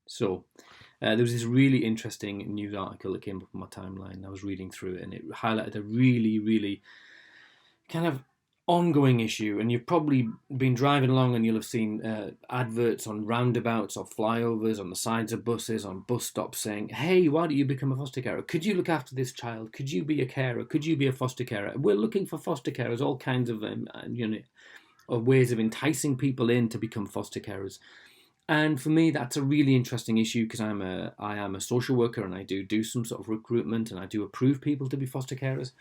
So there was this really interesting news article that came up on my timeline. I was reading through it, and it highlighted a really, really kind of ongoing issue. And you've probably been driving along, and you'll have seen adverts on roundabouts or flyovers, on the sides of buses, on bus stops, saying, "Hey, why don't you become a foster carer? Could you look after this child? Could you be a carer? Could you be a foster carer? We're looking for foster carers." All kinds of of ways of enticing people in to become foster carers. And for me, that's a really interesting issue because I am a social worker, and I do some sort of recruitment, and I do approve people to be foster carers.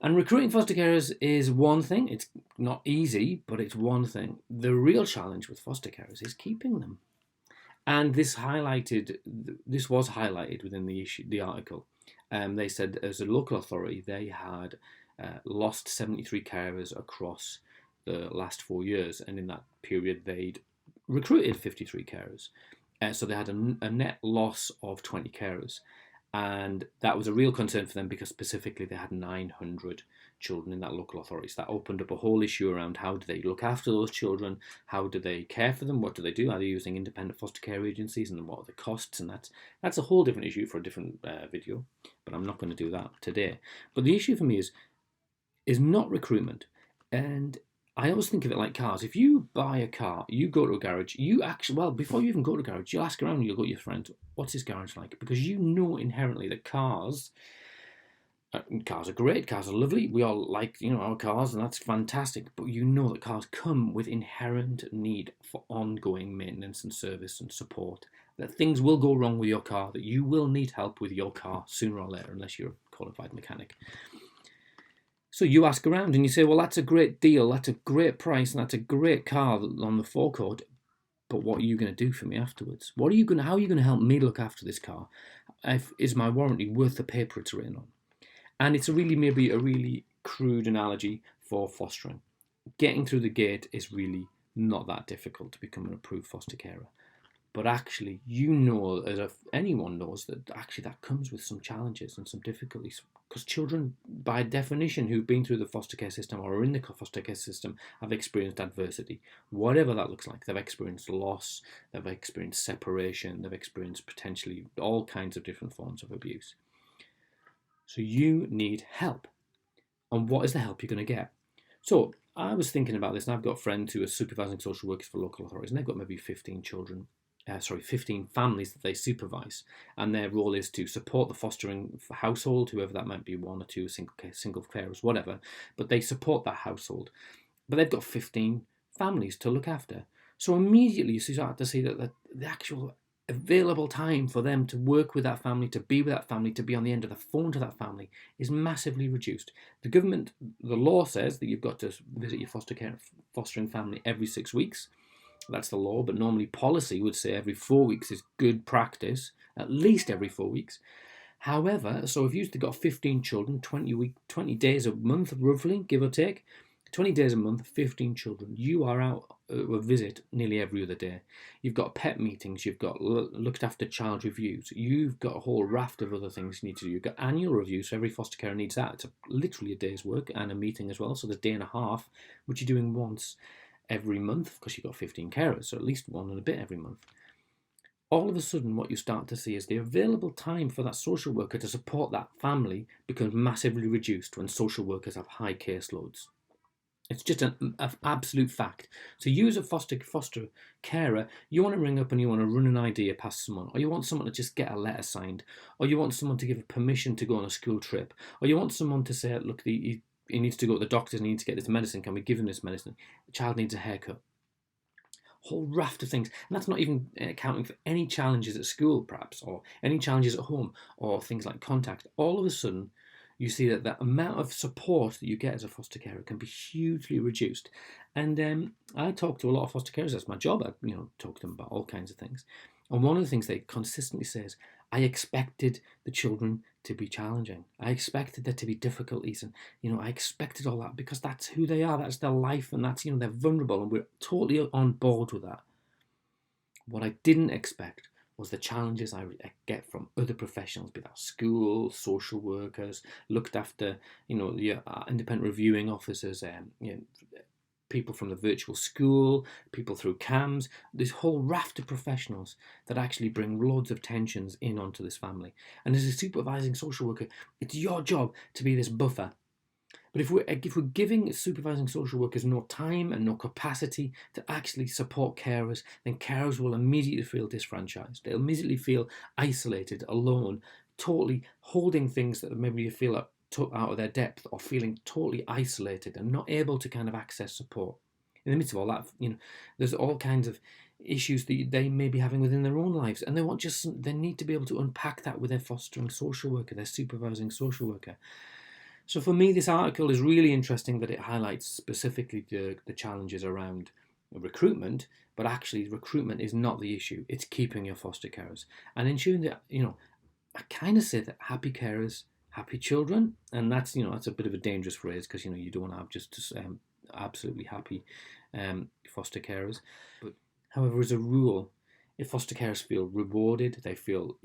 And recruiting foster carers is one thing. It's not easy, but it's one thing. The real challenge with foster carers is keeping them. And this was highlighted within the article. They said as a local authority, they had lost 73 carers across the last 4 years, and in that period, they'd recruited 53 carers. So they had a net loss of 20 carers. And that was a real concern for them because specifically they had 900 children in that local authority. So that opened up a whole issue around how do they look after those children, how do they care for them, what do they do, are they using independent foster care agencies, and what are the costs, and that's a whole different issue for a different video, but I'm not going to do that today. But the issue for me is not recruitment. And I always think of it like cars. If you buy a car, you go to a garage, before you even go to a garage, you'll ask around, you'll go to your friend, what's this garage like? Because you know inherently that cars are great, cars are lovely, we all like, our cars, and that's fantastic, but you know that cars come with inherent need for ongoing maintenance and service and support, that things will go wrong with your car, that you will need help with your car sooner or later, unless you're a qualified mechanic. So you ask around and you say, well, that's a great deal, that's a great price, and that's a great car on the forecourt. But what are you going to do for me afterwards? How are you going to help me look after this car? Is my warranty worth the paper it's written on? And it's maybe a really crude analogy for fostering. Getting through the gate is really not that difficult to become an approved foster carer. But actually, as if anyone knows, that actually that comes with some challenges and some difficulties. Because children, by definition, who've been through the foster care system or are in the foster care system, have experienced adversity, whatever that looks like. They've experienced loss, they've experienced separation, they've experienced potentially all kinds of different forms of abuse. So you need help. And what is the help you're going to get? So I was thinking about this, and I've got friends who are supervising social workers for local authorities, and they've got maybe 15 families that they supervise, and their role is to support the fostering household, whoever that might be, one or two single carers, whatever, but they support that household. But they've got 15 families to look after. So immediately you start to see that the actual available time for them to work with that family, to be with that family, to be on the end of the phone to that family is massively reduced. The law says that you've got to visit your fostering family every 6 weeks. That's the law, but normally policy would say every 4 weeks is good practice, at least every 4 weeks. However, so if you've got 15 children, 20 days a month, roughly, give or take, 20 days a month, 15 children, you are out a visit nearly every other day. You've got pet meetings, you've got looked after child reviews, you've got a whole raft of other things you need to do. You've got annual reviews, so every foster carer needs that. It's literally a day's work and a meeting as well, so there's a day and a half, which you're doing once every month because you've got 15 carers, so at least one and a bit every month. All of a sudden, what you start to see is the available time for that social worker to support that family becomes massively reduced when social workers have high caseloads. It's just an absolute fact. So you as a foster carer, you want to ring up and you want to run an idea past someone, or you want someone to just get a letter signed, or you want someone to give permission to go on a school trip, or you want someone to say, look, he needs to go to the doctors and he needs to get this medicine, can we give him this medicine? The child needs a haircut. Whole raft of things, and that's not even accounting for any challenges at school perhaps, or any challenges at home, or things like contact. All of a sudden you see that the amount of support that you get as a foster carer can be hugely reduced. And I talk to a lot of foster carers. That's my job. I talk to them about all kinds of things. And one of the things they consistently say is, I expected the children to be challenging. I expected there to be difficulties, and I expected all that because that's who they are. That's their life, and that's they're vulnerable, and we're totally on board with that. What I didn't expect was the challenges I get from other professionals, be that school, social workers, looked after, your independent reviewing officers, people from the virtual school, people through CAMS, this whole raft of professionals that actually bring loads of tensions in onto this family. And as a supervising social worker, it's your job to be this buffer. But if we're giving supervising social workers no time and no capacity to actually support carers, then carers will immediately feel disfranchised. They'll immediately feel isolated, alone, totally holding things that maybe you feel are out of their depth, or feeling totally isolated and not able to kind of access support. In the midst of all that, there's all kinds of issues that they may be having within their own lives, and they need to be able to unpack that with their fostering social worker, their supervising social worker. So for me, this article is really interesting that it highlights specifically the challenges around recruitment, but actually recruitment is not the issue. It's keeping your foster carers and ensuring that, I kind of say that happy carers, happy children, and that's a bit of a dangerous phrase, because you don't want to have just absolutely happy foster carers. But however, as a rule, if foster carers feel rewarded, they feel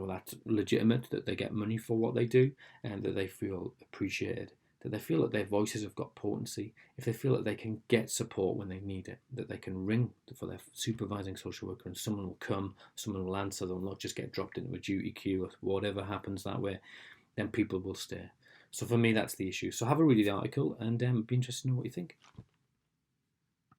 that's legitimate, that they get money for what they do, and that they feel appreciated, that they feel that their voices have got potency, if they feel that they can get support when they need it, that they can ring for their supervising social worker and someone will come, someone will answer, they'll not just get dropped into a duty queue or whatever happens that way, then people will stay. So for me, that's the issue. So have a read of the article and be interested to know what you think.